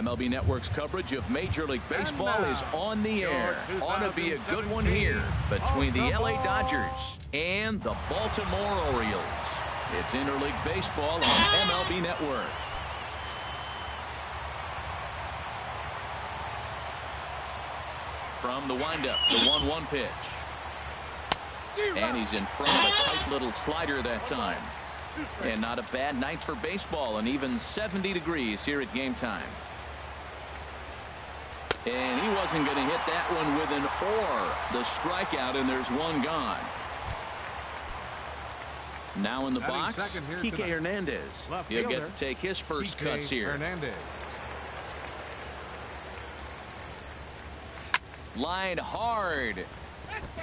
MLB Network's coverage of Major League Baseball is on the air. Ought to be a good one here between the LA Dodgers and the Baltimore Orioles. It's Interleague Baseball on MLB Network. From the windup, the 1-1 pitch. And he's in front of a tight little slider that time. And not a bad night for baseball, and even 70 degrees here at game time. And he wasn't going to hit that one with an or. The strikeout, and there's one gone. Now in the box, Kike Hernandez. He'll get to take his first cuts here. Line hard,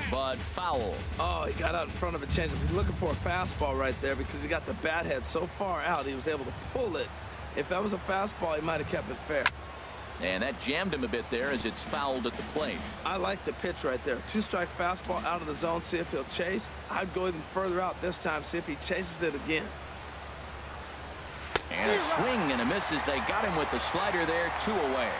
but foul. Oh, he got out in front of a changeup. He's looking for a fastball right there because he got the bat head so far out he was able to pull it. If that was a fastball, he might have kept it fair. And that jammed him a bit there as it's fouled at the plate. I like the pitch right there. 2-strike fastball out of the zone, see if he'll chase. I'd go even further out this time, see if he chases it again. And a swing and a miss as they got him with the slider there, 2 away.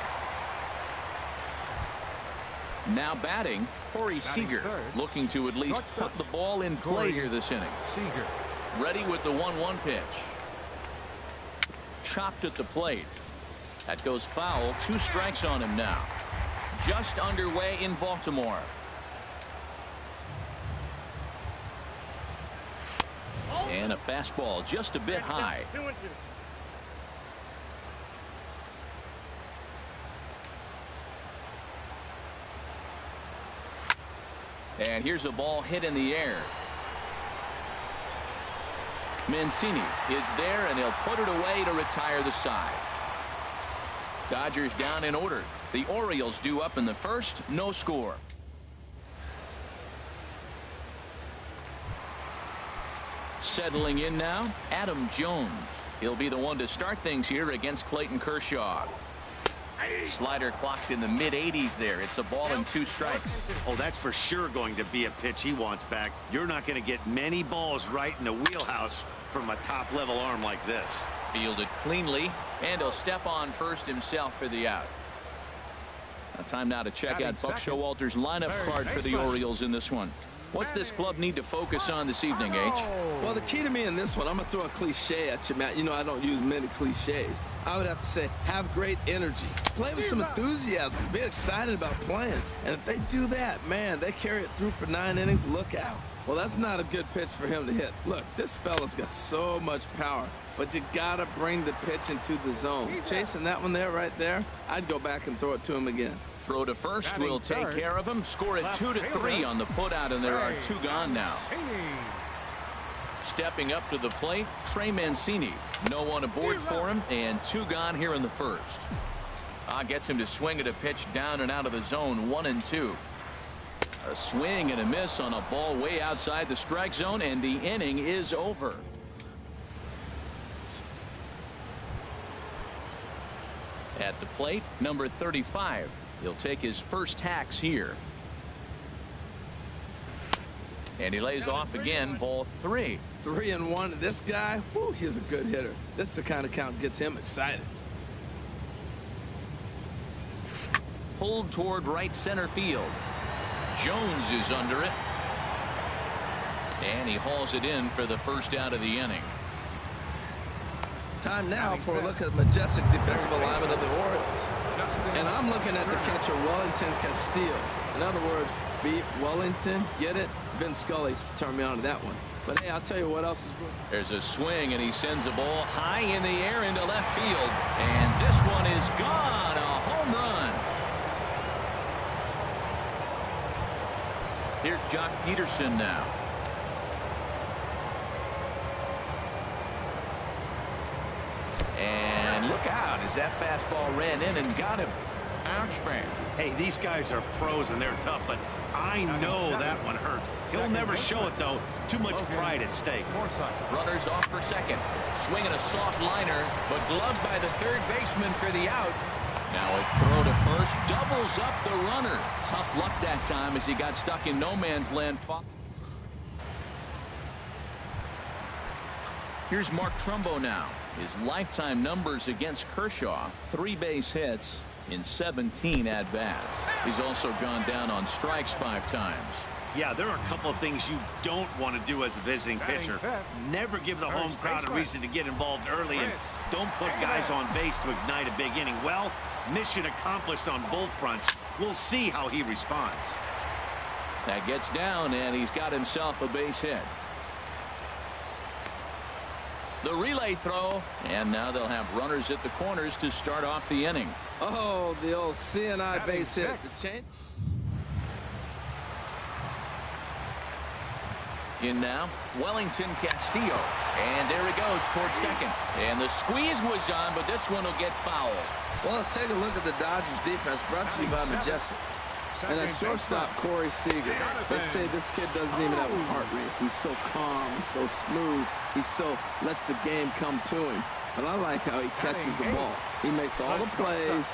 Now batting, Corey Seager, looking to at least put the ball in play here this inning. Ready with the 1-1 pitch. Chopped at the plate. That goes foul. 2 strikes on him now. Just underway in Baltimore. And a fastball just a bit high. And here's a ball hit in the air. Mancini is there, and he'll put it away to retire the side. Dodgers down in order. The Orioles due up in the first. No score. Settling in now, Adam Jones. He'll be the one to start things here against Clayton Kershaw. Slider clocked in the mid-80s there. It's a ball and 2 strikes. Oh, that's for sure going to be a pitch he wants back. You're not going to get many balls right in the wheelhouse from a top-level arm like this. Fielded cleanly, and he'll step on first himself for the out. Time now to check out Buck Showalter's lineup card for the Orioles in this one. What's this club need to focus on this evening, H? Well, the key to me in this one, I'm going to throw a cliche at you, Matt. You know I don't use many cliches. I would have to say have great energy. Play with some enthusiasm. Be excited about playing. And if they do that, man, they carry it through for 9 innings. Look out. Well, that's not a good pitch for him to hit. Look, this fella's got so much power, but you got to bring the pitch into the zone. Chasing that one there, right there, I'd go back and throw it to him again. Throw to first will take care of him. Score it 2-3 on the putout, and there are 2 gone now. Stepping up to the plate, Trey Mancini. No one aboard for him, and 2 gone here in the first. Gets him to swing at a pitch down and out of the zone, 1-2. A swing and a miss on a ball way outside the strike zone, and the inning is over. At the plate, number 35. He'll take his first hacks here. And he lays off again, ball 3. 3-1. This guy, whew, he's a good hitter. This is the kind of count that gets him excited. Pulled toward right center field. Jones is under it. And he hauls it in for the first out of the inning. Time now for a look at the majestic defensive alignment of the Orioles. And I'm looking at the catcher, Wellington Castillo. In other words, beat Wellington, get it? Vin Scully turned me on to that one. But hey, I'll tell you what else is good. There's a swing, and he sends a ball high in the air into left field. And this one is gone. A home run. Here's Jock Peterson now. And look out as that fastball ran in and got him. Ouch, man. Hey, these guys are pros and they're tough, but I know that one hurt. He'll never show it, though. Too much pride at stake. Runners off for second. Swinging a soft liner, but gloved by the third baseman for the out. Now a throw to first. Doubles up the runner. Tough luck that time as he got stuck in no man's land. Here's Mark Trumbo now. His lifetime numbers against Kershaw: 3 base hits in 17 at-bats. He's also gone down on strikes 5 times. Yeah, there are a couple of things you don't want to do as a visiting pitcher. Never give the home crowd a reason to get involved early, and don't put guys on base to ignite a big inning. Well, mission accomplished on both fronts. We'll see how he responds. That gets down, and he's got himself a base hit. The relay throw, and now they'll have runners at the corners to start off the inning. Oh, the old CNI base hit. The change. In now, Wellington Castillo. And there he goes towards second. And the squeeze was on, but this one will get fouled. Well, let's take a look at the Dodgers defense, brought to you by Majestic. And at shortstop, Corey Seager. They say this kid doesn't even have a heart rate. He's so calm, he's so smooth, he so lets the game come to him. But I like how he catches the ball. He makes all the plays,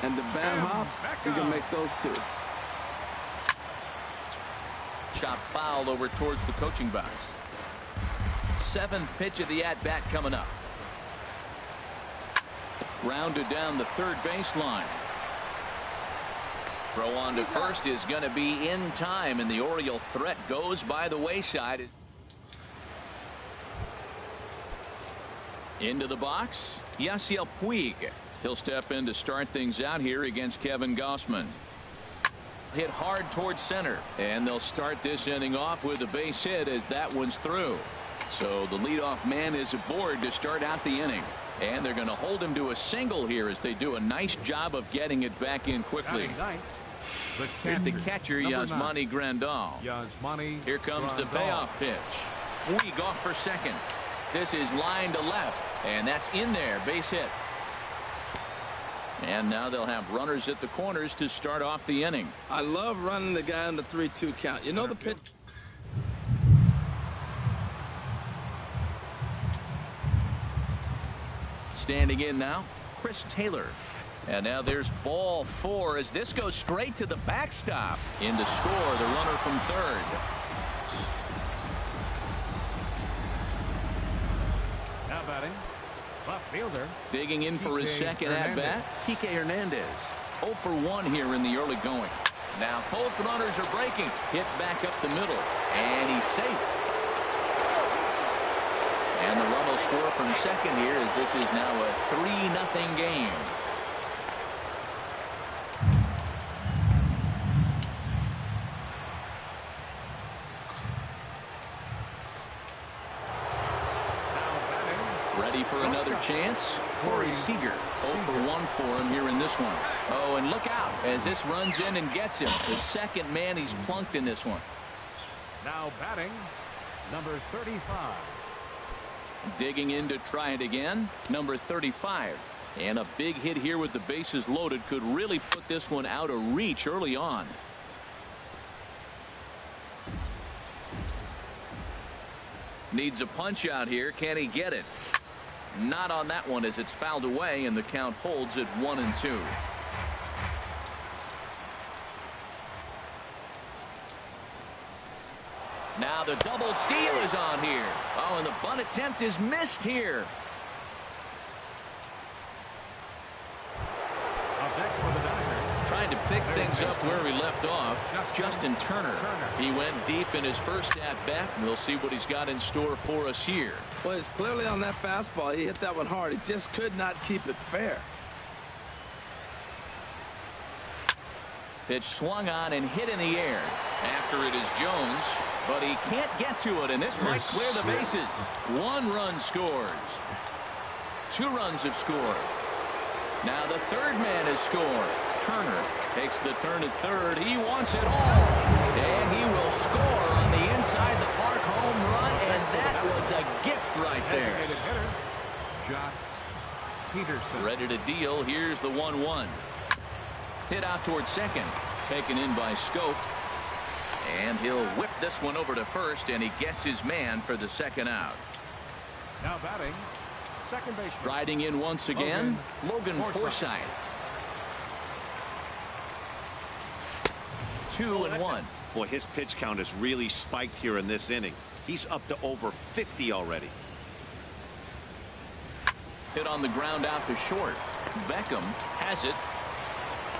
and the bad hops, he can make those too. Chop fouled over towards the coaching box. 7th pitch of the at-bat coming up. Grounded down the third baseline. Throw on to first is going to be in time, and the Oriole threat goes by the wayside. Into the box, Yasiel Puig. He'll step in to start things out here against Kevin Gausman. Hit hard towards center, and they'll start this inning off with a base hit as that one's through. So the leadoff man is aboard to start out the inning, and they're going to hold him to a single here as they do a nice job of getting it back in quickly. Here's the catcher, Yasmani Grandal. Here comes the payoff pitch. Puig off for second. This is line to left, and that's in there, base hit. And now they'll have runners at the corners to start off the inning. I love running the guy on the 3-2 count. You know the pitch. Standing in now, Chris Taylor. And now there's ball 4 as this goes straight to the backstop. In to score, the runner from third. Now batting, left fielder. Digging in for his second at-bat, Kike Hernandez. 0 for 1 here in the early going. Now both runners are breaking. Hit back up the middle, and he's safe. And the run will score from second here as this is now a 3-0 game. Ready for another chance? Corey Seager. 0 for 1 for him here in this one. Oh, and look out as this runs in and gets him. The second man he's plunked in this one. Now batting, number 35. Digging in to try it again, number 35. And a big hit here with the bases loaded could really put this one out of reach early on. Needs a punch out here. Can he get it? Not on that one as it's fouled away, and the count holds at 1-2. Now the double steal is on here. Oh, and the bunt attempt is missed here. Trying to pick things up where we left off, Justin Turner. He went deep in his first at-bat, and we'll see what he's got in store for us here. Well, it's clearly on that fastball. He hit that one hard. He just could not keep it fair. Pitch swung on and hit in the air. After it is Jones, but he can't get to it, and this might clear the bases. 1 run scores. 2 runs have scored. Now the third man has scored. Turner takes the turn at third. He wants it all, and he will score on the inside the park home run, and that was a gift right there. Josh Peterson. Ready to deal. Here's the 1-1. Hit out towards second. Taken in by Scope. And he'll whip this one over to first, and he gets his man for the second out. Now batting, second base. Riding in once again, Logan Forsythe. 2-1. Boy, his pitch count has really spiked here in this inning. He's up to over 50 already. Hit on the ground out to short. Beckham has it.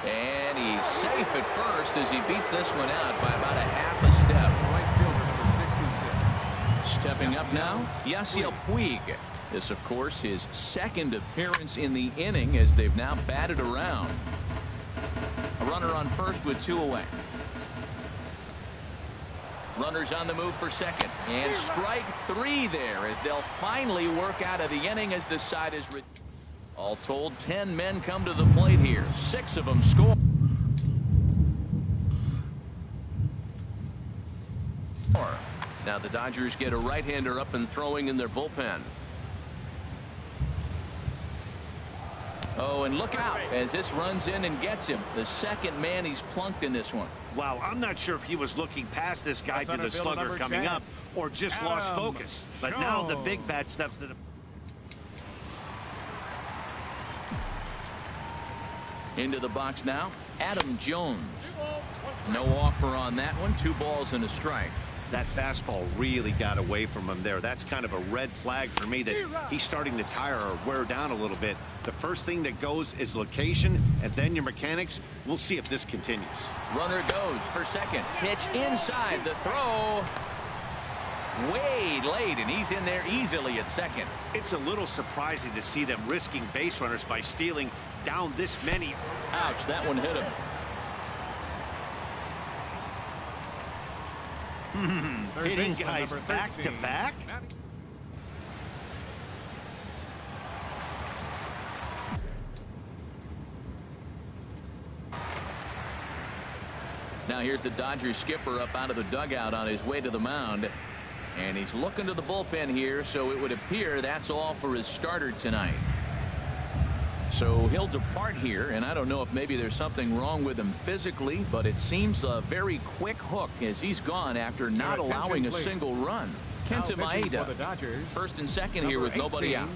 And he's safe at first as he beats this one out by about a half a step. Right fielder, number 66. Stepping up now, Yasiel Puig. This, of course, his second appearance in the inning as they've now batted around. A runner on first with 2 away. Runners on the move for second. And strike 3 there as they'll finally work out of the inning as the side is. All told, 10 men come to the plate here. 6 of them score. Now the Dodgers get a right-hander up and throwing in their bullpen. Oh, and look out as this runs in and gets him. The second man he's plunked in this one. Wow, I'm not sure if he was looking past this guy to the slugger coming up or just lost focus. But now the big bat steps to the... Into the box now, Adam Jones. No offer on that one. 2 balls and a strike. That fastball really got away from him there. That's kind of a red flag for me that he's starting to tire or wear down a little bit. The first thing that goes is location and then your mechanics. We'll see if this continues. Runner goes for second. Pitch inside. The throw way late, and he's in there easily at second. It's a little surprising to see them risking base runners by stealing down this many. Ouch, that one hit him. Hitting guys back to back. Now here's the Dodgers skipper up out of the dugout on his way to the mound. And he's looking to the bullpen here, so it would appear that's all for his starter tonight. So he'll depart here, and I don't know if maybe there's something wrong with him physically, but it seems a very quick hook as he's gone after not allowing a single run. Kenta Maeda, first and second here with nobody out.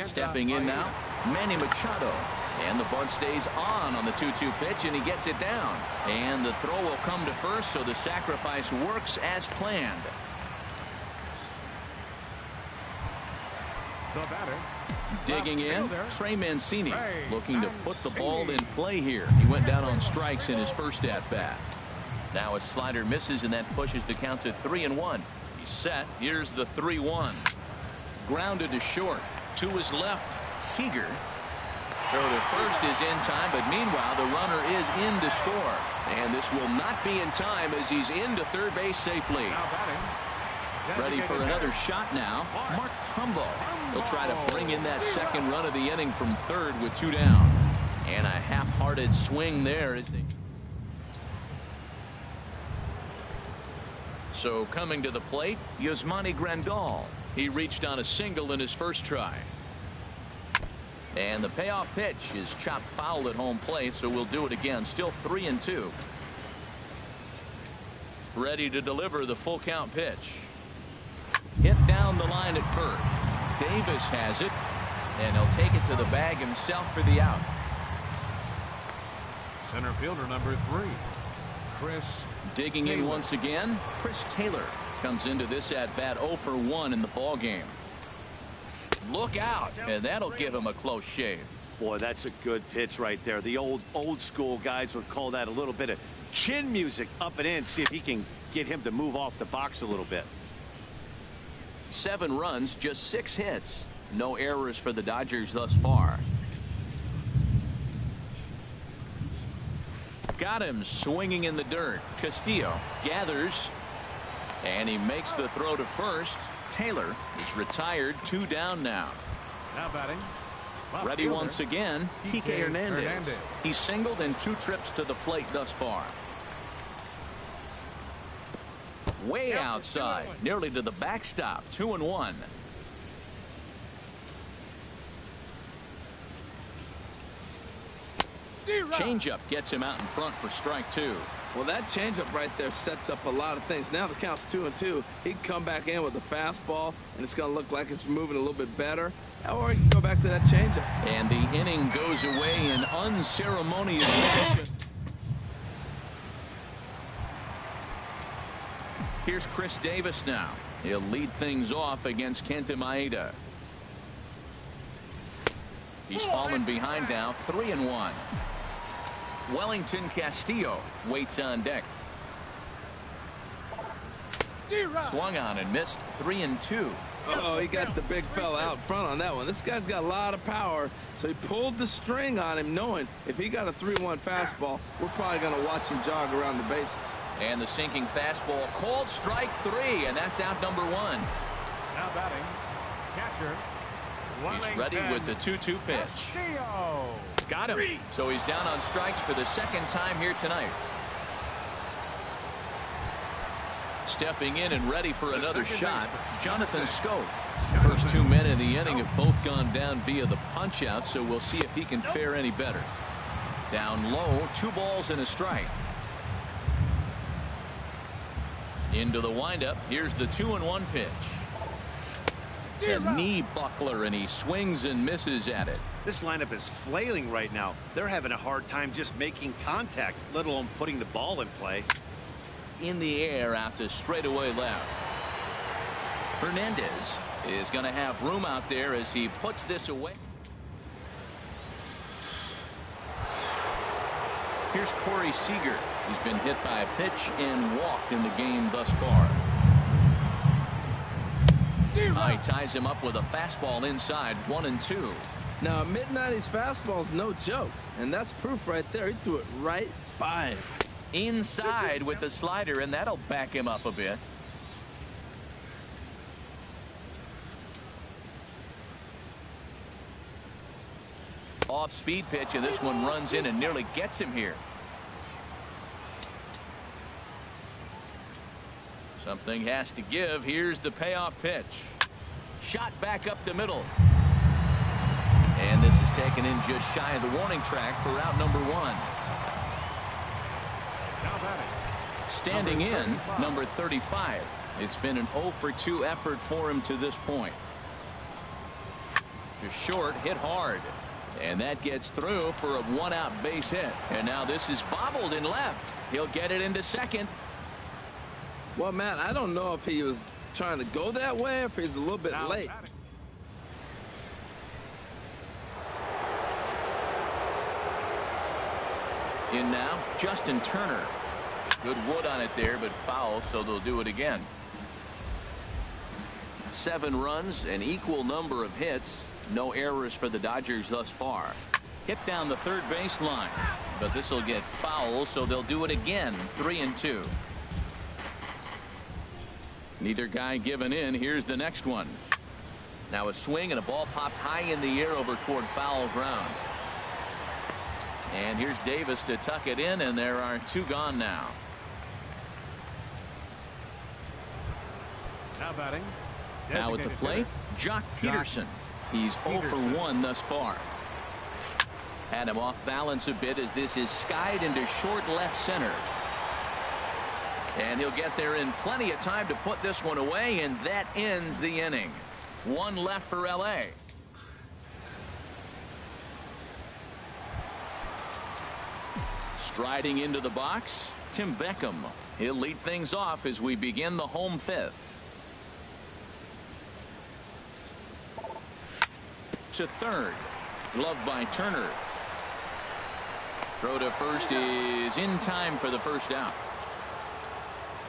Stepping in now, Manny Machado. And the bunt stays on the 2-2 pitch, and he gets it down. And the throw will come to first, so the sacrifice works as planned. The batter. Digging in, Trey Mancini looking to put the ball in play here. He went down on strikes in his first at-bat. Now a slider misses, and that pushes the count to 3-1. He's set. Here's the 3-1. Grounded to short. To his left, Seager. Throw to first is in time, but meanwhile the runner is in to score. And this will not be in time as he's into third base safely. Now batting. Ready for another shot now, Mark Trumbo. He'll try to bring in that second run of the inning from third with 2 down. And a half-hearted swing there as they... So coming to the plate, Yasmani Grandal. He reached on a single in his first try. And the payoff pitch is chopped foul at home plate, so we'll do it again. Still 3-2. Ready to deliver the full count pitch. Hit down the line at first. Davis has it, and he'll take it to the bag himself for the out. Center fielder number 3, Chris. Digging in once again, Chris Taylor comes into this at bat 0 for 1 in the ball game. Look out, and that'll give him a close shave. Boy, that's a good pitch right there. The old school guys would call that a little bit of chin music up and in. See if he can get him to move off the box a little bit. 7 runs, just 6 hits. No errors for the Dodgers thus far. Got him swinging in the dirt. Castillo gathers, and he makes the throw to first. Taylor is retired, 2 down now. Now batting. Ready once again, Kike Hernandez. He's singled in 2 trips to the plate thus far. Way outside, nearly to the backstop. 2-1. Changeup gets him out in front for strike 2. Well, that changeup right there sets up a lot of things. Now the count's 2-2. He can come back in with a fastball, and it's going to look like it's moving a little bit better. Or he can go back to that changeup. And the inning goes away in unceremonious fashion. Here's Chris Davis now. He'll lead things off against Kenta Maeda. He's fallen behind now, 3-1. Wellington Castillo waits on deck. Swung on and missed, 3-2. Oh, he got the big fella out front on that one. This guy's got a lot of power, so he pulled the string on him, knowing if he got a 3-1 fastball, we're probably going to watch him jog around the bases. And the sinking fastball, called strike 3, and that's out number 1. Now batting, catcher. He's ready with the 2-2 pitch. Castillo. Got him. So he's down on strikes for the second time here tonight. Stepping in and ready for another shot, Jonathan Scope. First 2 men in the inning have both gone down via the punch out, so we'll see if he can fare any better. Down low, 2 balls and a strike. Into the windup. Here's the 2-1 pitch. A knee buckler, and he swings and misses at it. This lineup is flailing right now. They're having a hard time just making contact, let alone putting the ball in play. In the air out to straightaway left. Hernandez is going to have room out there as he puts this away. Here's Corey Seager. He's been hit by a pitch and walked in the game thus far. He ties him up with a fastball inside, 1-2. Now, a mid-90s fastball is no joke, and that's proof right there. He threw it right by him. Inside with the slider, and that'll back him up a bit. Off-speed pitch, and this one runs in and nearly gets him here. Something has to give. Here's the payoff pitch. Shot back up the middle. And this is taken in just shy of the warning track for out number 1. Now batting. Standing in, number 35. It's been an 0 for 2 effort for him to this point. Just short, hit hard. And that gets through for a 1-out base hit. And now this is bobbled in left. He'll get it into second. Well, Matt, I don't know if he was trying to go that way or if he's a little bit Now late. batting. In now, Justin Turner. Good wood on it there, but foul, so they'll do it again. 7 runs, an equal number of hits. No errors for the Dodgers thus far. Hit down the third base line, but this will get foul, so they'll do it again. 3-2. Neither guy given in. Here's the next one. Now a swing and a ball popped high in the air over toward foul ground. And here's Davis to tuck it in, and there are 2 gone now. Now batting. Now at the Designated plate, hitter. Jock Peterson. He's 0 for 1 thus far. Had him off balance a bit as this is skied into short left center. And he'll get there in plenty of time to put this one away, and that ends the inning. 1 left for L.A. Striding into the box, Tim Beckham. He'll lead things off as we begin the home 5th. To third. Gloved by Turner. Throw to first is in time for the first out.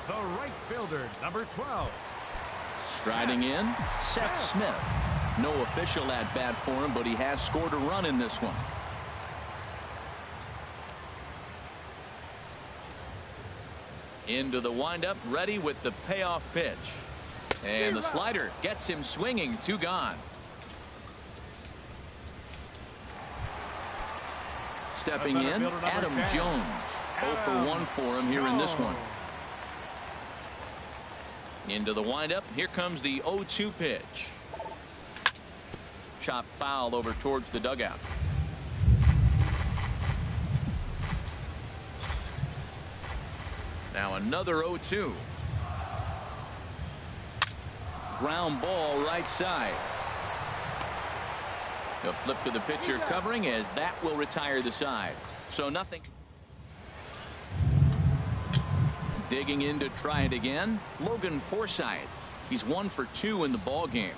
The right fielder, number 12. Striding in, Seth Smith. No official at bat for him, but he has scored a run in this one. Into the windup, ready with the payoff pitch. And the slider gets him swinging. 2 gone. Stepping in, Adam Jones. 0 for 1 for him here in this one. Into the windup. Here comes the 0-2 pitch. Chop foul over towards the dugout. Now another 0-2. Ground ball right side. A flip to the pitcher covering as that will retire the side. So nothing. Digging in to try it again, Logan Forsythe. He's 1 for 2 in the ball game.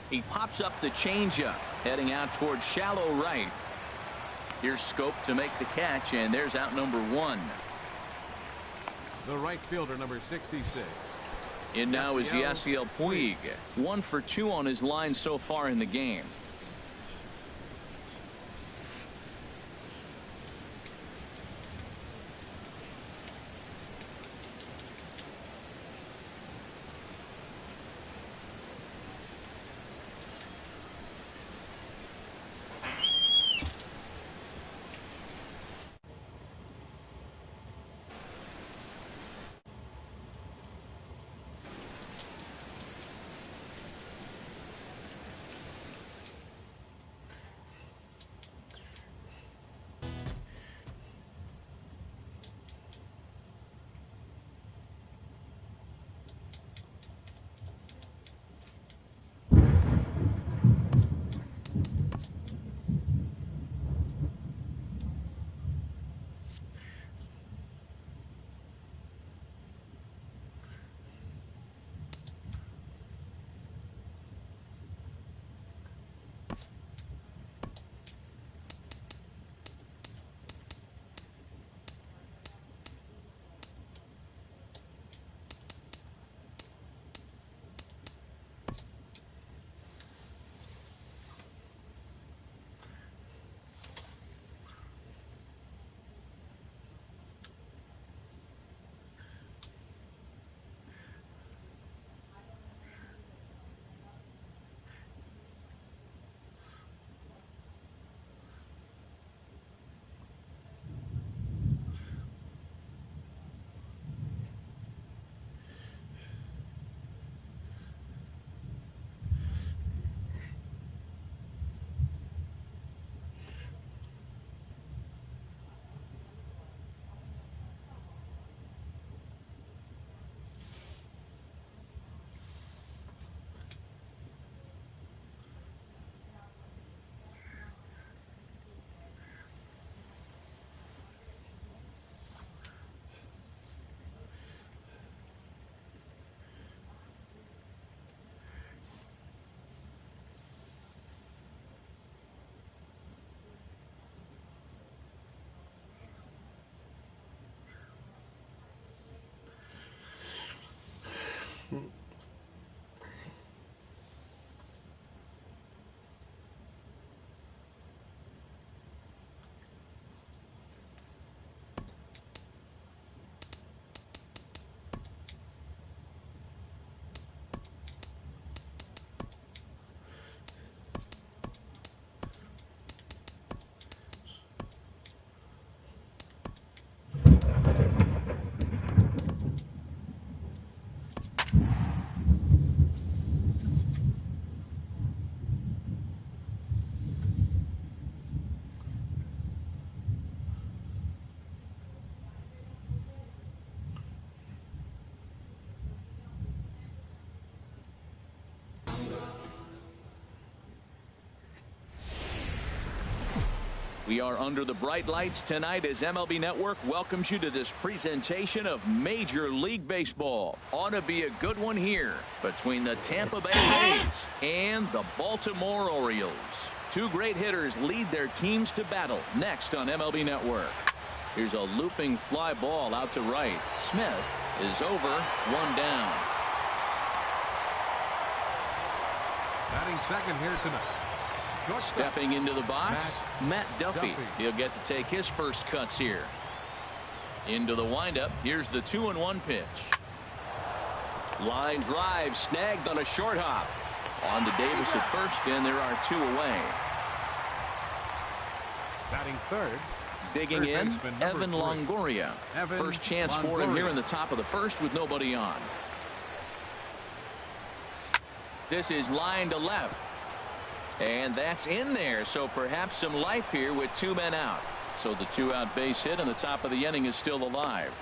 He pops up the changeup, heading out towards shallow right. Here's Scope to make the catch, and there's out number 1. The right fielder, number 66. In now is Yasiel Puig. 1 for 2 on his line so far in the game. We are under the bright lights tonight as MLB Network welcomes you to this presentation of Major League Baseball. Ought to be a good one here between the Tampa Bay Rays and the Baltimore Orioles. Two great hitters lead their teams to battle next on MLB Network. Here's a looping fly ball out to right. Smith is over, 1 down. Batting second here tonight. Stepping into the box, Matt Duffy. He'll get to take his first cuts here. Into the windup. Here's the 2-1 pitch. Line drive snagged on a short hop. On to Davis at first, and there are 2 away. Batting third. Digging in, Evan Longoria. First chance for him here in the top of the first with nobody on. This is line to left. And that's in there, so perhaps some life here with 2 men out. So the 2-out base hit and the top of the inning is still alive.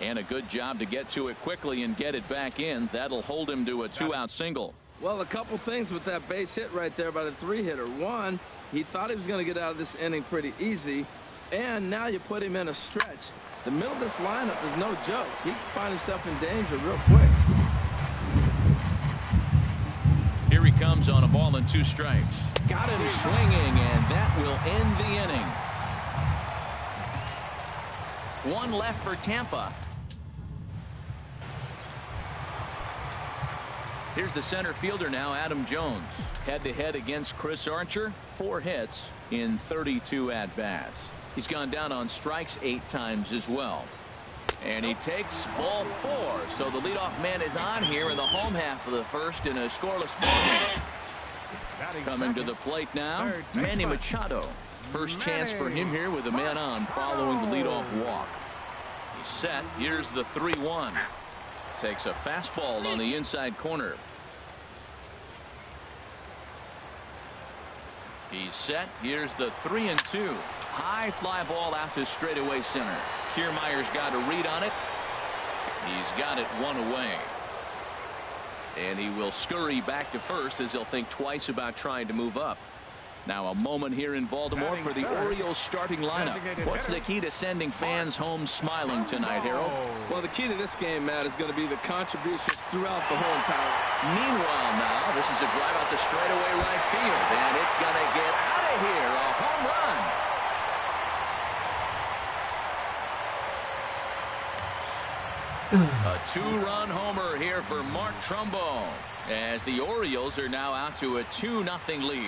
And a good job to get to it quickly and get it back in. That'll hold him to a 2-out single. Well, a couple things with that base hit right there by the 3-hitter. One, he thought he was going to get out of this inning pretty easy. And now you put him in a stretch. The middle of this lineup is no joke. He can find himself in danger real quick. Here he comes on a ball and 2 strikes. Got him swinging, and that will end the inning. 1 left for Tampa. Here's the center fielder now, Adam Jones. Head-to-head against Chris Archer. 4 hits in 32 at-bats. He's gone down on strikes 8 times as well. And he takes ball 4. So the leadoff man is on here in the home half of the first in a scoreless ball game. Coming to the plate now, Manny Machado. First chance for him here with a man on following the leadoff walk. He's set. Here's the 3-1. Takes a fastball on the inside corner. He's set. Here's the 3-2. High fly ball out to straightaway center. Kiermaier's got a read on it. He's got it 1 away. And he will scurry back to first as he'll think twice about trying to move up. Now a moment here in Baltimore for the Orioles starting lineup. What's the key to sending fans home smiling tonight, Harold? Well, the key to this game, Matt, is going to be the contributions throughout the whole entire. Meanwhile now, this is a drive out the straightaway right field, and it's going to get out of here. A home run. A 2-run homer here for Mark Trumbo as the Orioles are now out to a 2-0 lead.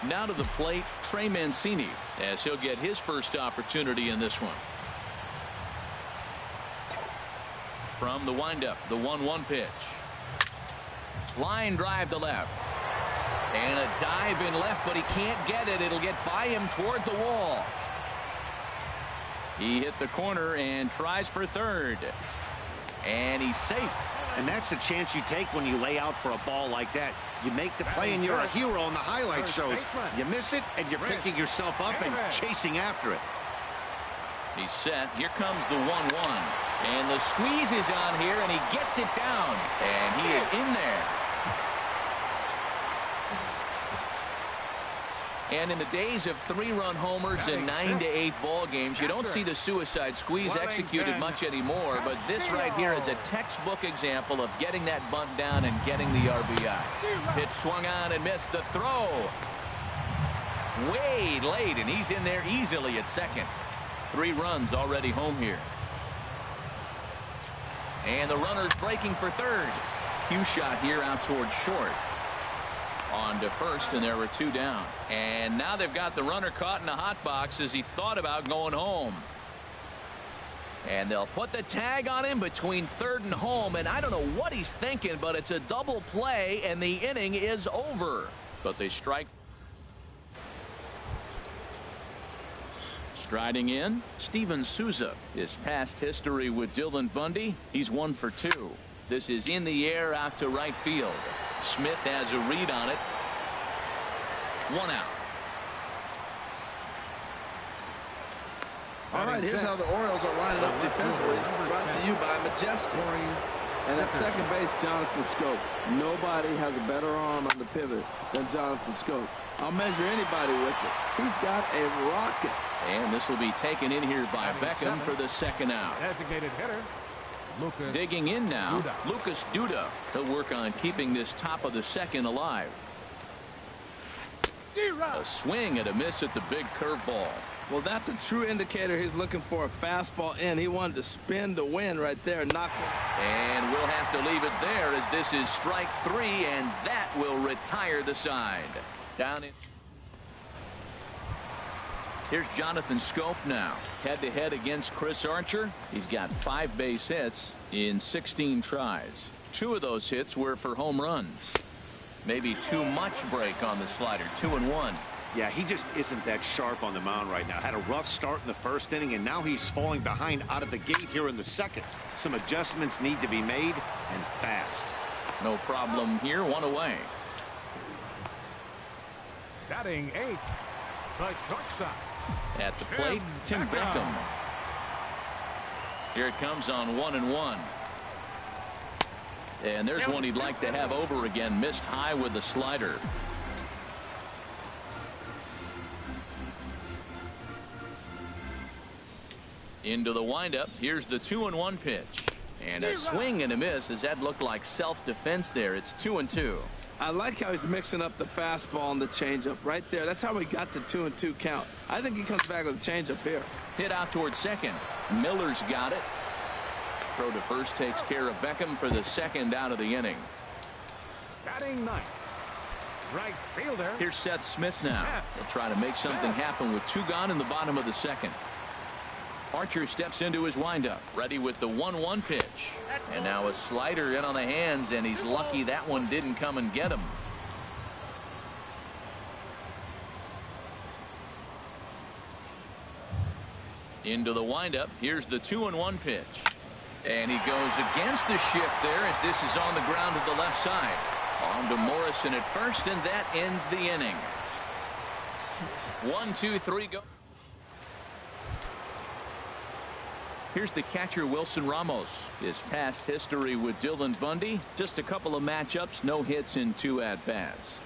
Now to the plate, Trey Mancini, as he'll get his first opportunity in this one. From the windup, the 1-1 pitch. Line drive to left. And a dive in left, but he can't get it. It'll get by him toward the wall. He hit the corner and tries for third. And he's safe. And that's the chance you take when you lay out for a ball like that. You make the play and you're a hero on the highlight shows. You miss it and you're picking yourself up and chasing after it. He's set. Here comes the 1-1. And the squeeze is on here, and he gets it down. And he is in there. And in the days of 3-run homers and 9-8 ball games, you don't see the suicide squeeze executed much anymore. But this right here is a textbook example of getting that bunt down and getting the RBI. Pitch swung on and missed. The throw. Way late, and he's in there easily at second. 3 runs already home here. And the runner's breaking for third. Cue shot here out towards short. On to first, and there were 2 down. And now they've got the runner caught in the hot box as he thought about going home. And they'll put the tag on him between third and home. And I don't know what he's thinking, but it's a double play, and the inning is over. But they strike. Striding in, Steven Souza. His past history with Dylan Bundy, he's 1 for 2. This is in the air out to right field. Smith has a read on it. 1 out. All right, here's how the Orioles are lining up defensively. Brought to you by Majestic. And at second base, Jonathan Scope. Nobody has a better arm on the pivot than Jonathan Scope. I'll measure anybody with it. He's got a rocket. And this will be taken in here by Beckham for the 2nd out. Designated hitter. Digging in now, Lucas Duda. He'll work on keeping this top of the 2nd alive. A swing and a miss at the big curveball. Well, that's a true indicator he's looking for a fastball in. He wanted to spin to win right there. Knock it. And we'll have to leave it there as this is strike 3, and that will retire the side. Down in. Here's Jonathan Scope now. Head-to-head against Chris Archer. He's got 5 base hits in 16 tries. 2 of those hits were for home runs. Maybe too much break on the slider. 2-1. Yeah, he just isn't that sharp on the mound right now. Had a rough start in the 1st inning, and now he's falling behind out of the gate here in the 2nd. Some adjustments need to be made, and fast. No problem here. 1 away. Batting 8th, the shortstop. At the plate, Tim Beckham. Here it comes on 1-1. And there's one he'd like to have over again. Missed high with the slider. Into the windup. Here's the 2-1 pitch. And a swing and a miss, as that looked like self-defense there. It's 2-2. I like how he's mixing up the fastball and the changeup right there. That's how we got the 2-2 count. I think he comes back with a changeup here. Hit out towards second. Miller's got it. Throw to first takes care of Beckham for the second out of the inning. Batting ninth, right fielder. Here's Seth Smith now. He'll try to make something happen with 2 gone in the bottom of the second. Archer steps into his windup, ready with the 1-1 pitch. And now a slider in on the hands, and he's lucky that one didn't come and get him. Into the windup. Here's the 2-1 pitch. And he goes against the shift there as this is on the ground to the left side. On to Morrison at first, and that ends the inning. 1, 2, 3, go. Here's the catcher, Wilson Ramos. His past history with Dylan Bundy, just a couple of matchups, no hits in 2 at-bats.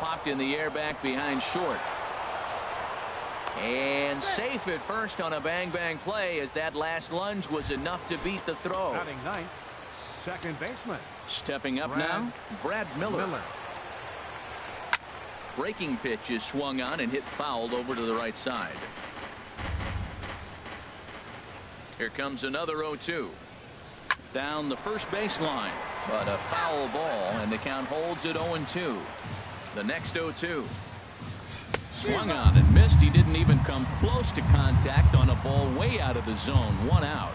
Popped in the air back behind short. And safe at first on a bang-bang play, as that last lunge was enough to beat the throw. Batting ninth, second baseman. Stepping up now, Brad Miller. Breaking pitch is swung on and hit fouled over to the right side. Here comes another 0-2. Down the first baseline, but a foul ball, and the count holds at 0-2. The next 0-2. Swung on and missed. He didn't even come close to contact on a ball way out of the zone. 1 out.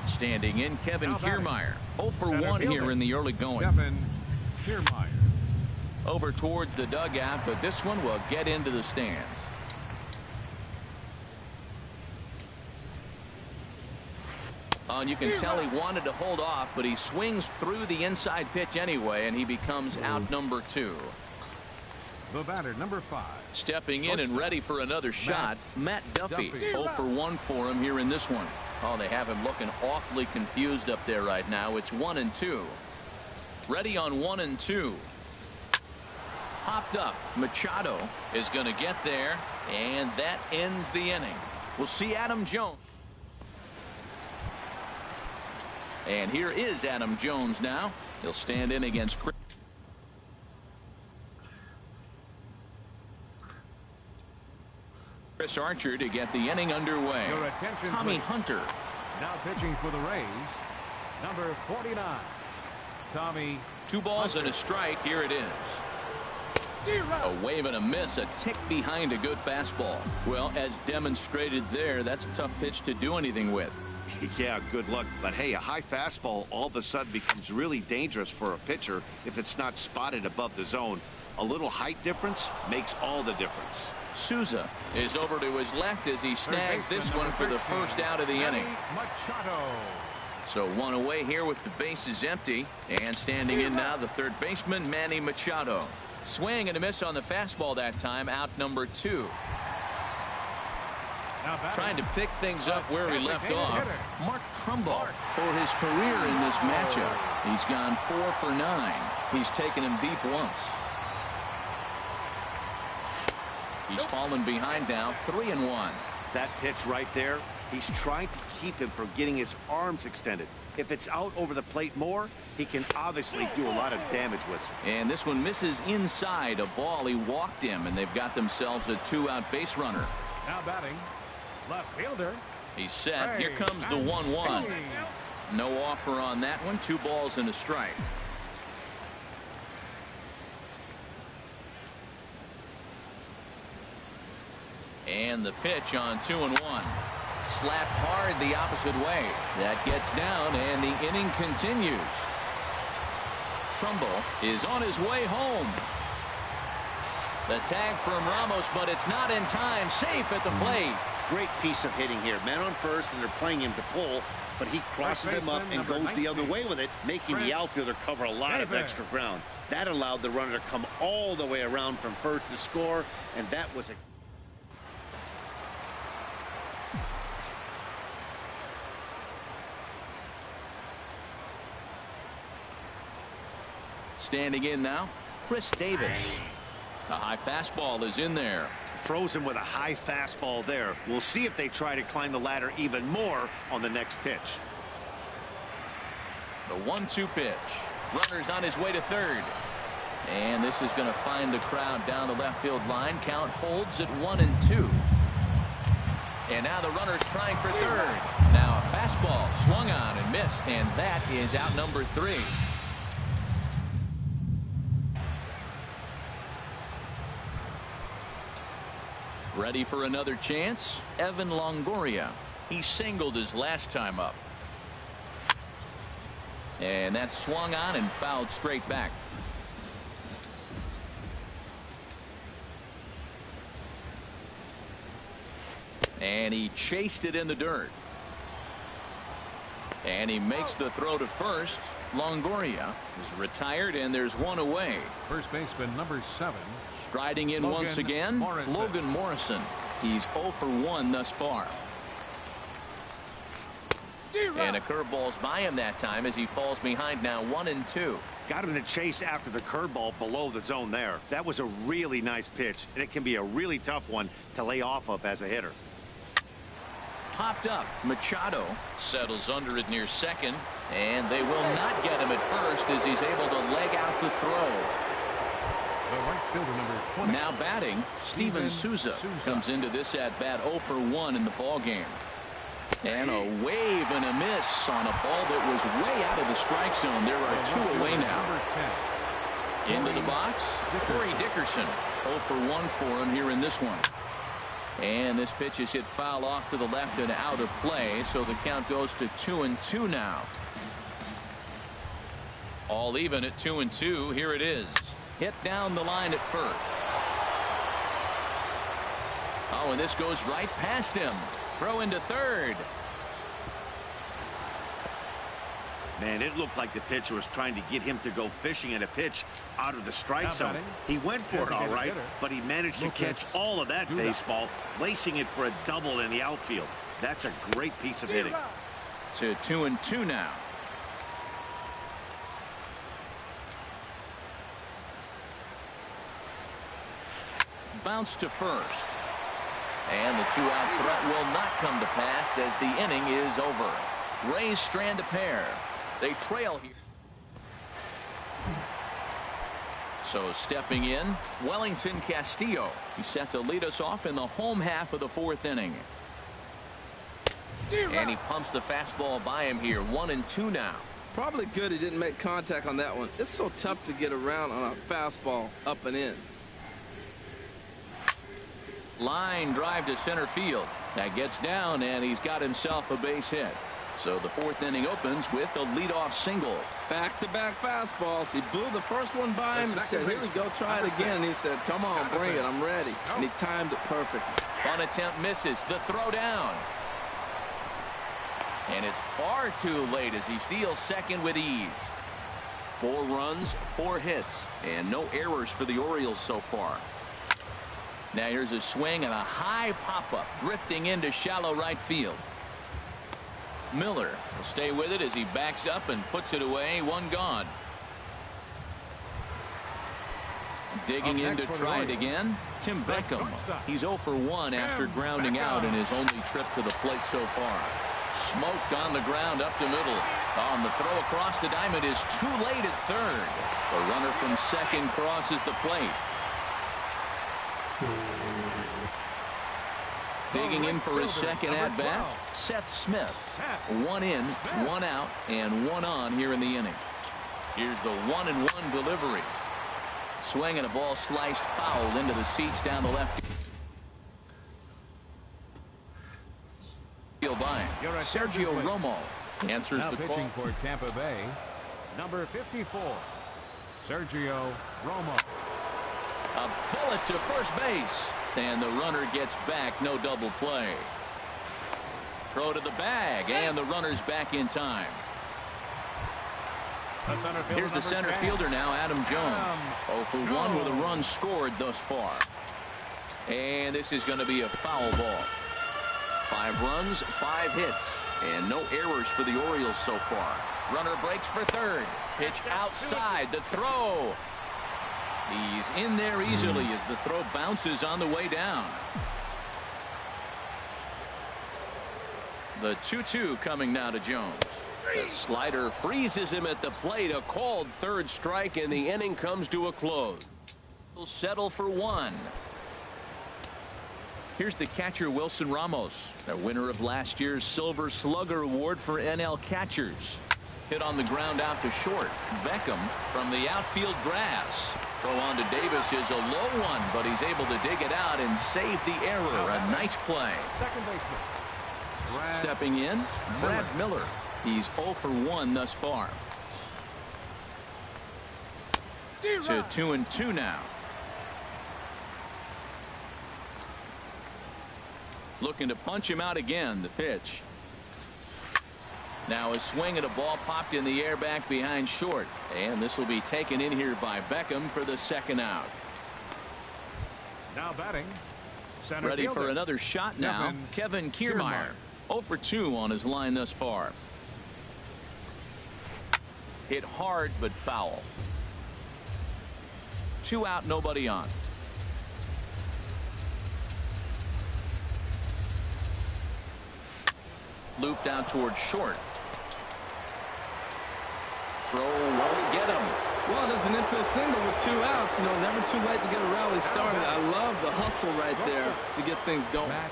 Standing in, Kevin Kiermaier. 0 for 1 here in the early going. Kevin Kiermaier. Over towards the dugout, but this one will get into the stands. And you can tell he wanted to hold off, but he swings through the inside pitch anyway, and he becomes out number 2. The batter, number 5. Stepping in and ready for another shot, Matt Duffy. 0 for 1 for him here in this one. Oh, they have him looking awfully confused up there right now. It's 1-2. Ready on 1-2. Popped up. Machado is going to get there, and that ends the inning. We'll see Adam Jones. And here is Adam Jones now. He'll stand in against Chris Archer to get the inning underway. Your attention, Tommy please. Hunter. Now pitching for the Rays, number 49, Tommy. 2 balls and a strike. Here it is. A wave and a miss, a tick behind a good fastball. Well, as demonstrated there, that's a tough pitch to do anything with. Yeah, good luck. But hey, a high fastball all of a sudden becomes really dangerous for a pitcher if it's not spotted above the zone. A little height difference makes all the difference. Souza is over to his left as he snags this one for the first out of the inning. Machado. So 1 away here with the bases empty, and standing in now the third baseman, Manny Machado. Swing and a miss on the fastball that time, out number 2. Trying to pick things up where we left off. Mark Trumbo for his career in this matchup. He's gone 4 for 9. He's taken him deep once. He's fallen behind now, 3-1. That pitch right there, he's trying to keep him from getting his arms extended. If it's out over the plate more, he can obviously do a lot of damage with it. And this one misses inside a ball. He walked him, and they've got themselves a 2-out base runner. Now batting, left fielder. He's set. Here comes the 1-1. No offer on that one. 2 balls and a strike. And the pitch on 2-1. Slapped hard the opposite way. That gets down, and the inning continues. Trumbull is on his way home. The tag from Ramos, but it's not in time. Safe at the plate. Great piece of hitting here. Man on first, and they're playing him to pull, but he crosses them up and goes the other way with it, making the outfielder cover a lot of extra ground. That allowed the runner to come all the way around from first to score, and that was a... Standing in now, Chris Davis. The high fastball is in there. Throws him with a high fastball there. We'll see if they try to climb the ladder even more on the next pitch. The 1-2 pitch. Runner's on his way to third. And this is going to find the crowd down the left field line. Count holds at 1-2. And now the runner's trying for third. Now a fastball swung on and missed, and that is out number 3. Ready for another chance? Evan Longoria. He singled his last time up. And that swung on and fouled straight back. And he chased it in the dirt. And he makes the throw to first. Longoria is retired, and there's one away. First baseman number 7. Striding in once again, Logan Morrison. He's 0 for 1 thus far. And a curveball's by him that time as he falls behind now 1-2. Got him to chase after the curveball below the zone there. That was a really nice pitch, and it can be a really tough one to lay off of as a hitter. Popped up. Machado settles under it near second, and they will not get him at first as he's able to leg out the throw. The right fielder number 20. Now batting, Steven Souza comes into this at bat 0 for 1 in the ball game. And a wave and a miss on a ball that was way out of the strike zone. There are 2 away now. Into the box, Corey Dickerson. 0 for 1 for him here in this one. And this pitch is hit foul off to the left and out of play, so the count goes to 2-2 now. All even at 2-2. Here it is. Hit down the line at first. Oh, and this goes right past him. Throw into third. Man, it looked like the pitcher was trying to get him to go fishing at a pitch out of the strike zone. He went for it all right, but he managed to catch all of that baseball, lacing it for a double in the outfield. That's a great piece of hitting. To 2-2 now. Bounce to first. And the 2-out threat will not come to pass as the inning is over. Rays strand a pair. They trail here. So stepping in, Wellington Castillo. He's set to lead us off in the home half of the 4th inning. And he pumps the fastball by him here. 1-2 now. Probably good he didn't make contact on that one. It's so tough to get around on a fastball up and in. Line drive to center field. That gets down, and he's got himself a base hit. So the 4th inning opens with a leadoff single. Back-to-back fastballs. He blew the first one by him and said, here we go, try it again. And he said, come on, bring it, I'm ready. And he timed it perfectly. One attempt misses. The throw down. And it's far too late as he steals second with ease. 4 runs, 4 hits, and no errors for the Orioles so far. Now here's a swing and a high pop-up drifting into shallow right field. Miller will stay with it as he backs up and puts it away. 1 gone. Digging in to try it again. Tim Beckham. He's 0 for 1 after grounding out in his only trip to the plate so far. Smoked on the ground up the middle. On the throw across the diamond is too late at third. The runner from second crosses the plate. Digging in for his second at-bat, Seth Smith. 1 in, 1 out, and 1 on here in the inning. Here's the 1-1 delivery. Swing and a ball sliced foul into the seats down the left field line. Sergio Romo answers now the call. Pitching for Tampa Bay, number 54, Sergio Romo. A bullet to first base. And the runner gets back. No double play. Throw to the bag. And the runner's back in time. Here's the center fielder now, Adam Jones. 0 for 1 with a run scored thus far. And this is going to be a foul ball. 5 runs, 5 hits, and no errors for the Orioles so far. Runner breaks for third. Pitch outside. The throw. He's in there easily as the throw bounces on the way down. The 2-2 coming now to Jones. The slider freezes him at the plate. A called third strike, and the inning comes to a close. He'll settle for one. Here's the catcher, Wilson Ramos, the winner of last year's Silver Slugger Award for NL catchers. Hit on the ground out to short. Beckham from the outfield grass. Throw on to Davis is a low one, but he's able to dig it out and save the error. A nice play. Second baseman. Stepping in, Brad Miller. He's 0 for 1 thus far. To 2-2 now. Looking to punch him out again. The pitch. Now a swing at a ball popped in the air back behind short. And this will be taken in here by Beckham for the second out. Now batting. Center Ready fielder. for another shot now. Kevin Kiermaier. 0 for 2 on his line thus far. Hit hard but foul. 2 out, nobody on. Looped out towards short. Throw won't get him. Well, there's an infield single with 2 outs. You know, never too late to get a rally started. I love the hustle right there to get things going. Matt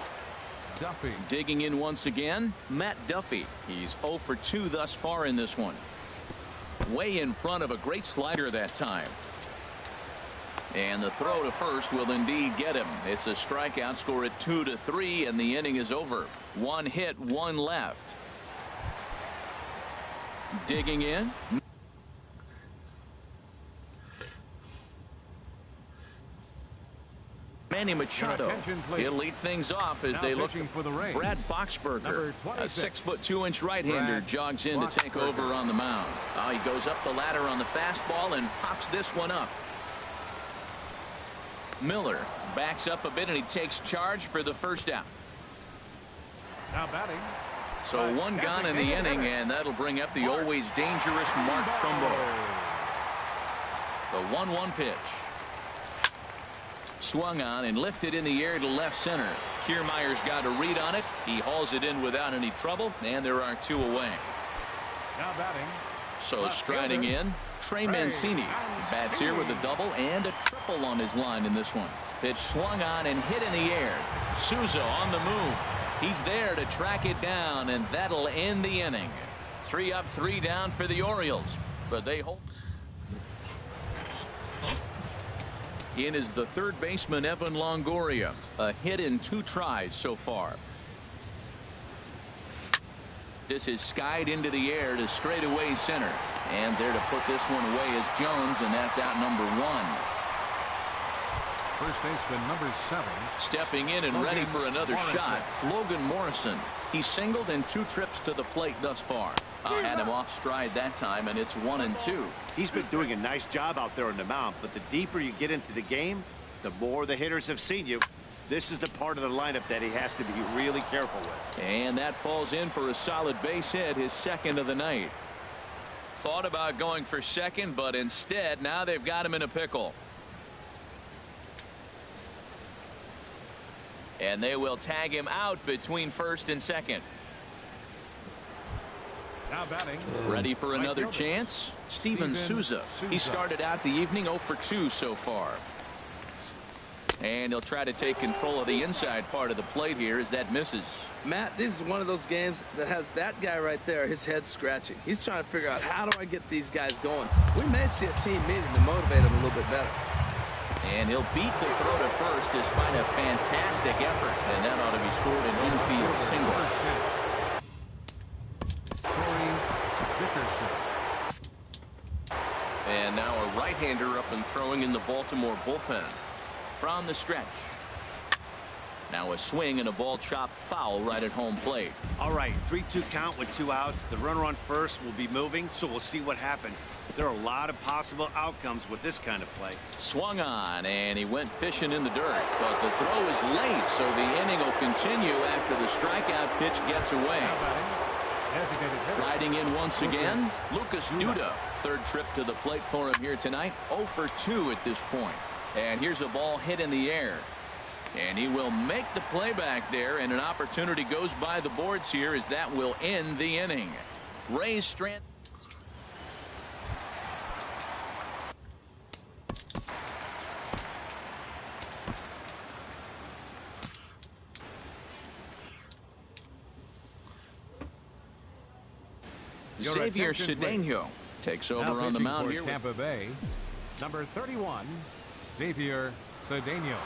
Duffy. Digging in once again, Matt Duffy. He's 0 for 2 thus far in this one. Way in front of a great slider that time. And the throw to first will indeed get him. It's a strikeout, score at 2-3, and the inning is over. 1 hit, 1 left. Digging in. Manny Machado. He'll lead things off as Now they look. for the Rays. Brad Boxberger, a 6'2" right-hander, Brad jogs in to take over on the mound. He goes up the ladder on the fastball and pops this one up. Miller backs up a bit and he takes charge for the first out. Now batting. So 1 gone in the inning, and that'll bring up the always dangerous Mark Trumbo. The 1-1 pitch. Swung on and lifted in the air to left center. Kiermaier's got a read on it. He hauls it in without any trouble, and there are 2 away. Now batting. So striding in, Trey Mancini bats here with a double and a triple on his line in this one. Pitch swung on and hit in the air. Souza on the move. He's there to track it down, and that'll end the inning. 3 up, 3 down for the Orioles, but they hold. In is the third baseman, Evan Longoria. A hit in 2 tries so far. This is skied into the air to straightaway center. And there to put this one away is Jones, and that's out number 1. First baseman number 7. Stepping in and Logan ready for another Morrison. shot, Logan Morrison. He's singled in 2 trips to the plate thus far. Had him off stride that time, and it's 1-2. He's been doing a nice job out there on the mound, but the deeper you get into the game, the more the hitters have seen you. This is the part of the lineup that he has to be really careful with. And that falls in for a solid base hit, his second of the night. Thought about going for second, but instead now they've got him in a pickle. And they will tag him out between first and second. Now batting. Ready for another chance? Steven Souza. He started out the evening 0 for 2 so far. And he'll try to take control of the inside part of the plate here as that misses. Matt, this is one of those games that has that guy right there, his head scratching. He's trying to figure out, how do I get these guys going? We may see a team meeting to motivate them a little bit better. And he'll beat the throw to first despite a fantastic effort. And that ought to be scored an infield single. And now a right-hander up and throwing in the Baltimore bullpen. From the stretch. Now a swing and a ball chopped foul right at home plate. All right, 3-2 count with 2 outs. The runner on first will be moving, so we'll see what happens. There are a lot of possible outcomes with this kind of play. Swung on, and he went fishing in the dirt. But the throw is late, so the inning will continue after the strikeout pitch gets away. Riding in once again, Lucas Duda. Third trip to the plate for him here tonight. 0 for 2 at this point. And here's a ball hit in the air. And he will make the play back there, and an opportunity goes by the boards here as that will end the inning. Ray Strand. Xavier Cedeno takes over on the mound here. Tampa Bay, number 31, Xavier Cedeno.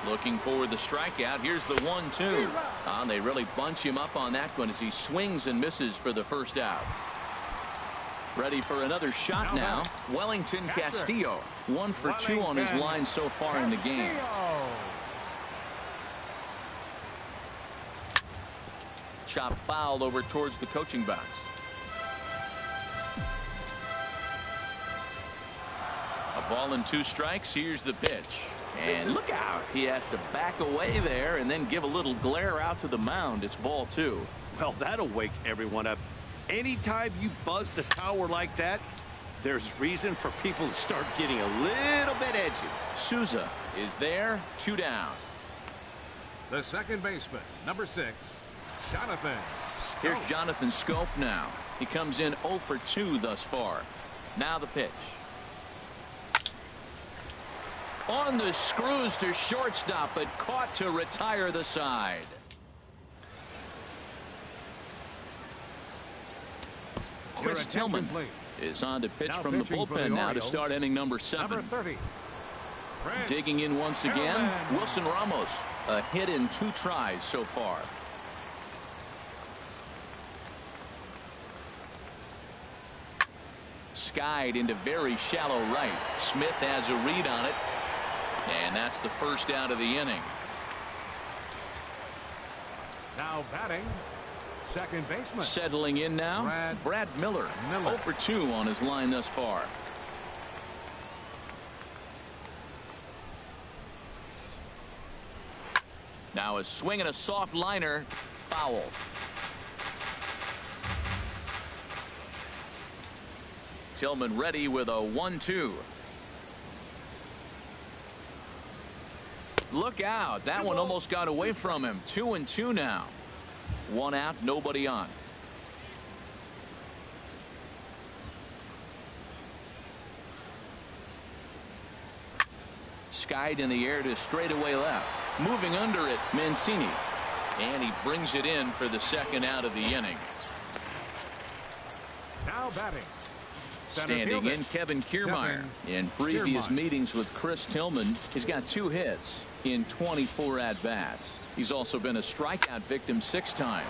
Looking for the strikeout. Here's the 1-2. They really bunch him up on that one as he swings and misses for the first out. Ready for another shot now. Wellington Castillo. 1 for 2 on his line so far in the game. Chop foul over towards the coaching box. A ball and 2 strikes. Here's the pitch. And look out. He has to back away there and then give a little glare out to the mound. It's ball 2. Well, that'll wake everyone up. Anytime you buzz the tower like that, there's reason for people to start getting a little bit edgy. Souza is there. 2 down. The second baseman, number 6, Jonathan. Here's Jonathan Scope now. He comes in 0 for 2 thus far. Now the pitch. On the screws to shortstop, but caught to retire the side. Chris Tillman is on to pitch from the bullpen now to start inning number 7. Number 30. Digging in once again, Wilson Ramos. A hit in 2 tries so far. Skied into very shallow right. Smith has a read on it. And that's the first out of the inning. Now batting, second baseman. Settling in now, Brad Miller. 0 for 2 on his line thus far. Now a swing and a soft liner. Foul. Tillman ready with a 1-2. Look out. That one almost got away from him. 2-2 now. 1 out, nobody on. Skied in the air to straightaway left. Moving under it, Mancini. And he brings it in for the second out of the inning. Now batting. Standing in, Kevin Kiermaier. In previous meetings with Chris Tillman, he's got 2 hits in 24 at-bats. He's also been a strikeout victim 6 times.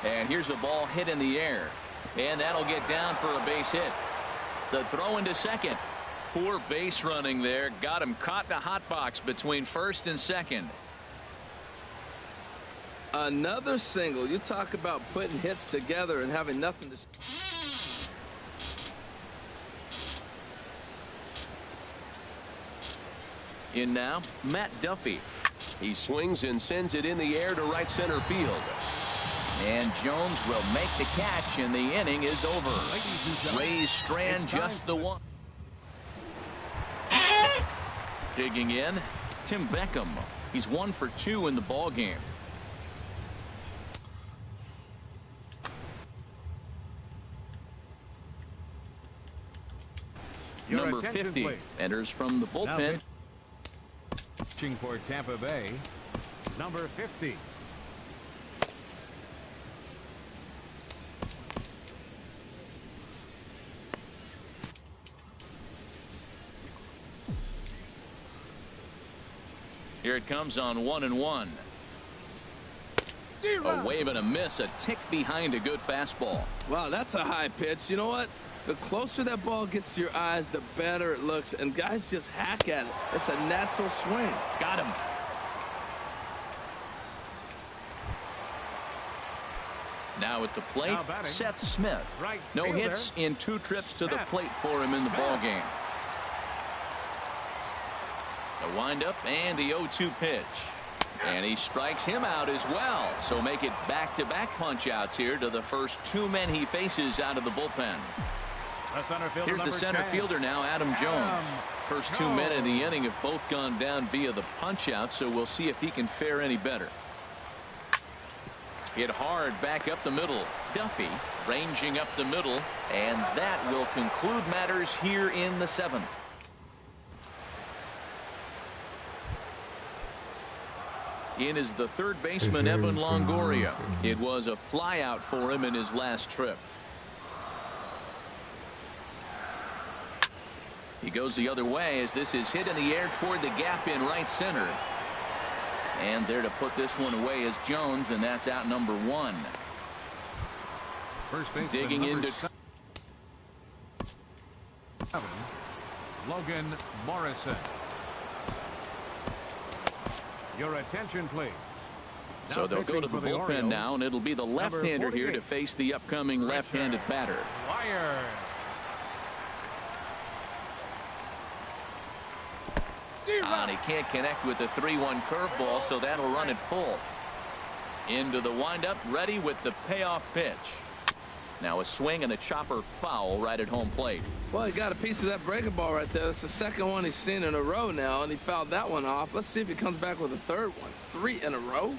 And here's a ball hit in the air. And that'll get down for a base hit. The throw into second. Poor base running there. Got him caught in a hot box between first and second. Another single. You talk about putting hits together and having nothing to... In now, Matt Duffy. He swings and sends it in the air to right center field. And Jones will make the catch, and the inning is over. Ray Strand just the one. Digging in, Tim Beckham. He's 1 for 2 in the ball game. Number 50 enters from the bullpen. Pitching for Tampa Bay, number 50. Here it comes on 1-1. A wave and a miss, a tick behind a good fastball. Wow, that's a high pitch. You know what? The closer that ball gets to your eyes, the better it looks. And guys just hack at it. It's a natural swing. Got him. Now at the plate, Seth Smith. No hits in 2 trips to the plate for him in the ball game. The windup and the 0-2 pitch. And he strikes him out as well. So make it back-to-back punch-outs here to the first two men he faces out of the bullpen. Here's the center fielder now, Adam Jones. First 2 men in the inning have both gone down via the punch-out, so we'll see if he can fare any better. Hit hard back up the middle. Duffy ranging up the middle, and that will conclude matters here in the 7th. In is the third baseman, Evan Longoria. It was a flyout for him in his last trip. He goes the other way as this is hit in the air toward the gap in right center. And there to put this one away is Jones, and that's out number 1. Digging into Logan Morrison. Your attention, please. So they'll go to the bullpen now, and it'll be the left-hander here to face the upcoming left-handed batter. And he can't connect with the 3-1 curveball, so that'll run it full. Into the windup, ready with the payoff pitch. Now a swing and a chopper foul right at home plate. Well, he got a piece of that breaking ball right there. That's the second one he's seen in a row now, and he fouled that one off. Let's see if he comes back with a third one. 3 in a row.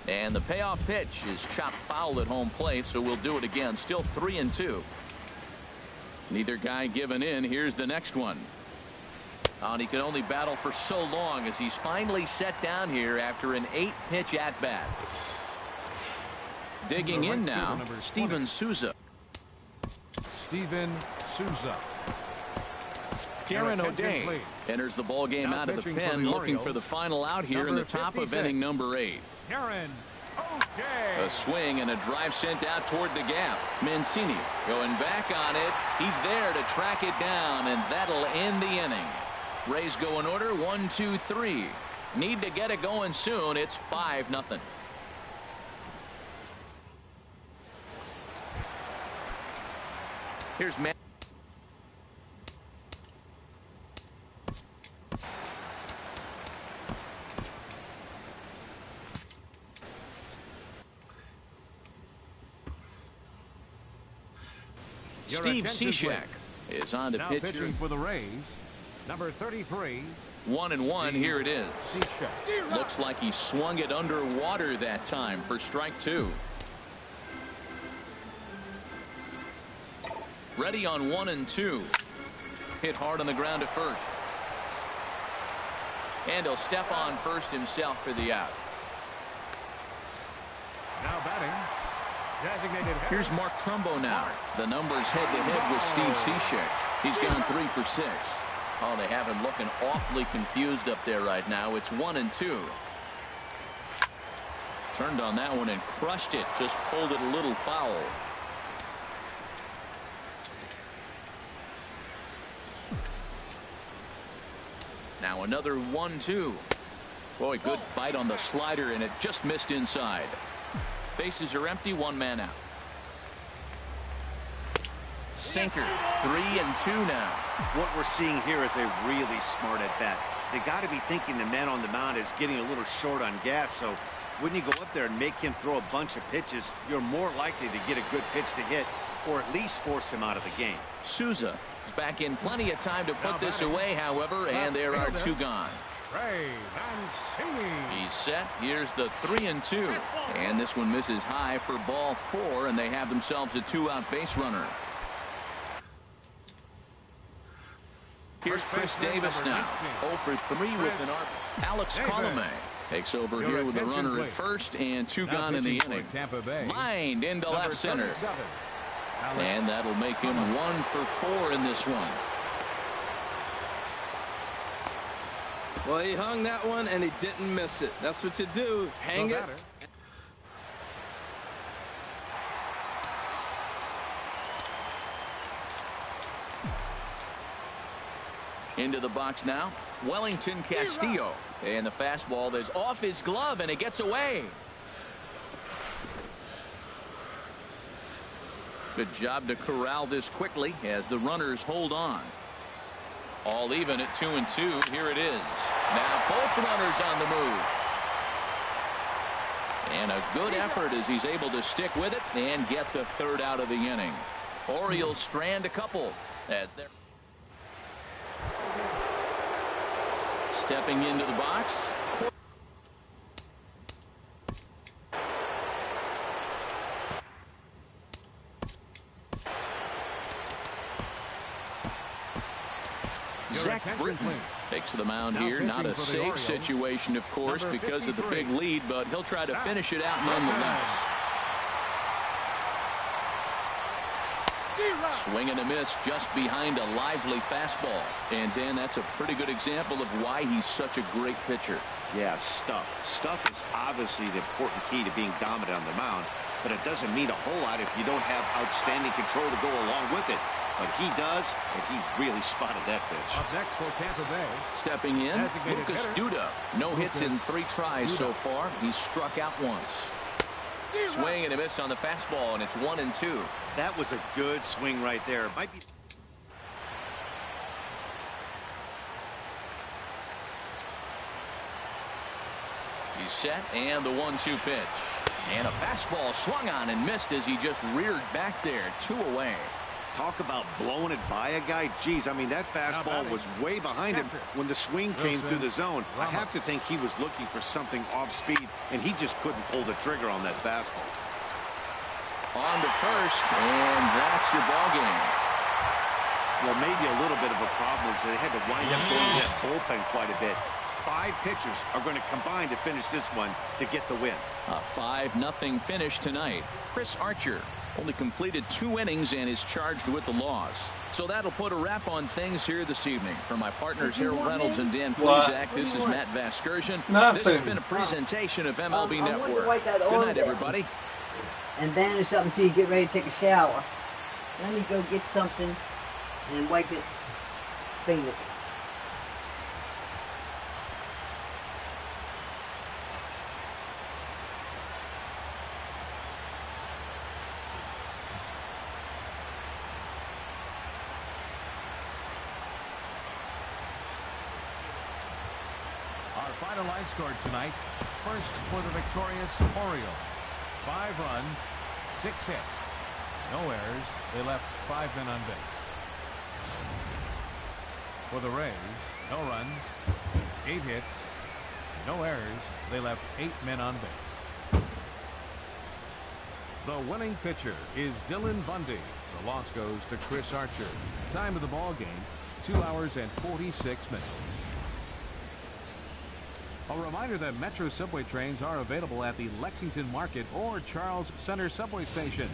And the payoff pitch is chopped foul at home plate, so we'll do it again. Still 3-2. Neither guy giving in. Here's the next one. And he can only battle for so long as he's finally set down here after an 8-pitch at-bat. Digging in now, Steven Souza. Steven Souza. Karen O'Day enters the ball game out of the pen, looking for the final out here in the top of inning number 8. Karen O'Day. A swing and a drive sent out toward the gap. Mancini going back on it. He's there to track it down, and that'll end the inning. Rays go in order 1, 2, 3. Need to get it going soon. It's 5-0. Here's Matt. Steve Cishek is on the pitcher for the Rays. Number 33. 1-1. Here it is. Looks like he swung it underwater that time for strike 2. Ready on 1-2. Hit hard on the ground at first. And he'll step on first himself for the out. Now batting. Designated hitter. Here's Mark Trumbo now. The numbers head-to-head with Steve Cishek. He's gone 3 for 6. Oh, they have him looking awfully confused up there right now. It's 1-2. Turned on that one and crushed it. Just pulled it a little foul. Now another 1-2. Boy, good bite on the slider, and it just missed inside. Bases are empty, 1 man out. Sinker, 3-2 now. What we're seeing here is a really smart at bat. They got to be thinking the man on the mound is getting a little short on gas, so when you go up there and make him throw a bunch of pitches, you're more likely to get a good pitch to hit, or at least force him out of the game. Souza is back in plenty of time to put this away, however, and there are 2 gone. He's set. Here's the 3-2. And this one misses high for ball 4, and they have themselves a 2-out base runner. Here's Chris Davis now. 0 for 3 with an arc. Alex Colomé takes over here with a runner at first and 2 gone in the inning. Lined into left center. And that'll make him 1 for 4 in this one. Well, he hung that one and he didn't miss it. That's what you do. Hang it. Into the box now, Wellington Castillo. And the fastball is off his glove, and it gets away. Good job to corral this quickly as the runners hold on. All even at 2-2. Here it is. Now both runners on the move. And a good effort as he's able to stick with it and get the third out of the inning. Orioles strand a couple as they're stepping into the box. Zach Britton takes to the mound here. Not a safe situation, of course, because of the big lead, but he'll try to finish it out nonetheless. Swing and a miss just behind a lively fastball. And, Dan, that's a pretty good example of why he's such a great pitcher. Yeah, stuff. Stuff is obviously the important key to being dominant on the mound, but it doesn't mean a whole lot if you don't have outstanding control to go along with it. But he does, and he really spotted that pitch. Up next for Tampa Bay. Stepping in, Lucas Duda. No hits in 3 tries so far. He's struck out once. Swing and a miss on the fastball, and it's 1-2. That was a good swing right there. It might be. He's set, and the 1-2 pitch. And a fastball swung on and missed as he just reared back there. 2 away. Talk about blowing it by a guy. Geez, I mean, that fastball was way behind him when the swing came through the zone. I have to think he was looking for something off speed, and he just couldn't pull the trigger on that fastball. On to first, and that's your ball game. Well, maybe a little bit of a problem is they had to wind up going to that bullpen quite a bit. 5 pitchers are going to combine to finish this one to get the win. A 5-0 finish tonight. Chris Archer only completed 2 innings and is charged with the loss. So that'll put a wrap on things here this evening. For my partners Harold Reynolds and Dan Plesac, this is Matt Vasgersian. This has been a presentation of MLB Network. Good night, everybody. And then or something till you get ready to take a shower. Let me go get something and wipe it, clean it. Our final line score tonight. First for the victorious Orioles. 5 runs, 6 hits. No errors. They left 5 men on base. For the Rays, no runs, 8 hits, no errors. They left 8 men on base. The winning pitcher is Dylan Bundy. The loss goes to Chris Archer. Time of the ball game, 2 hours and 46 minutes. A reminder that Metro subway trains are available at the Lexington Market or Charles Center subway station.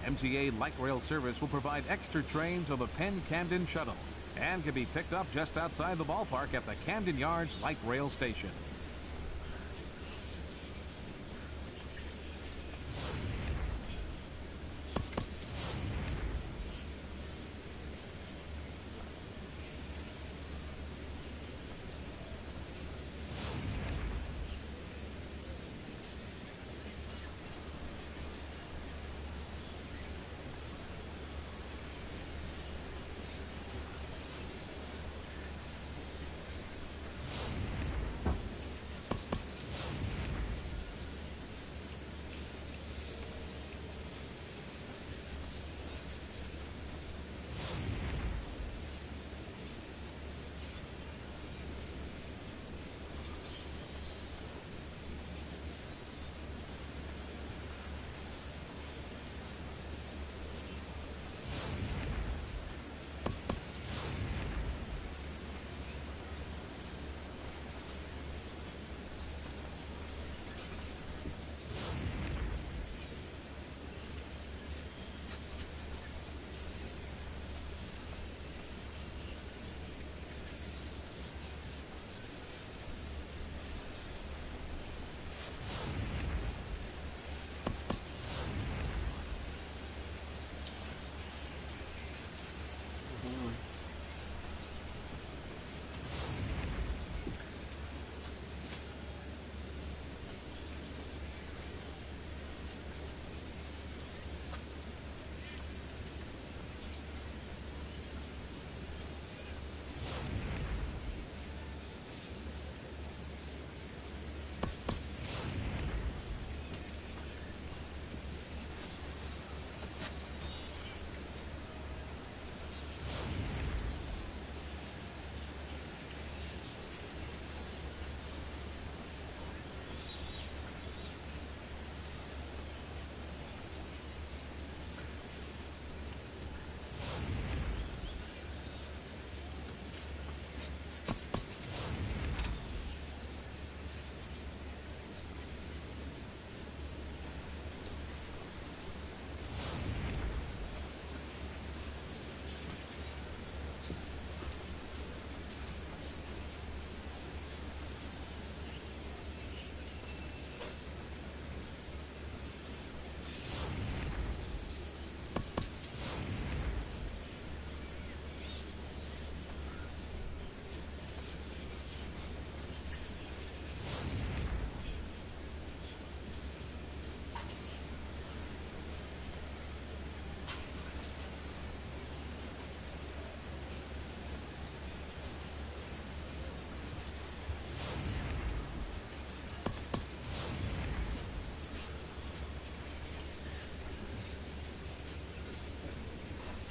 MTA Light Rail service will provide extra trains on the Penn Camden shuttle and can be picked up just outside the ballpark at the Camden Yards Light Rail station.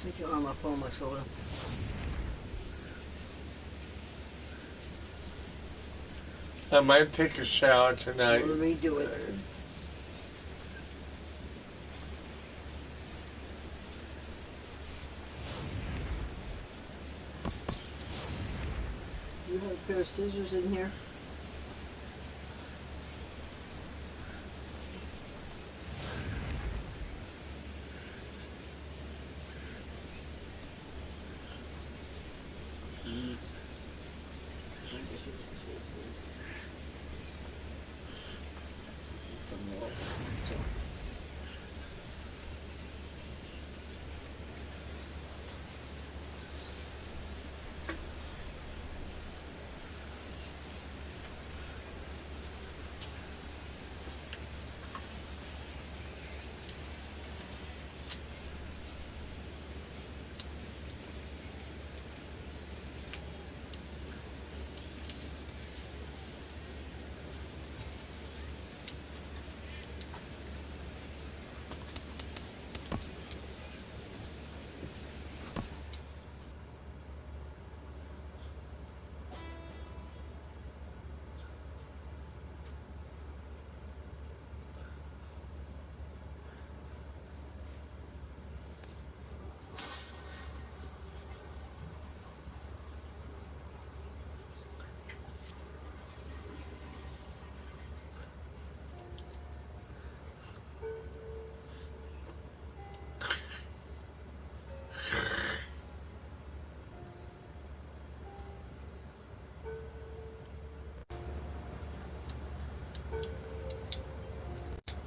Put your arm up on my shoulder. I might take a shower tonight. Let me do it. You have a pair of scissors in here?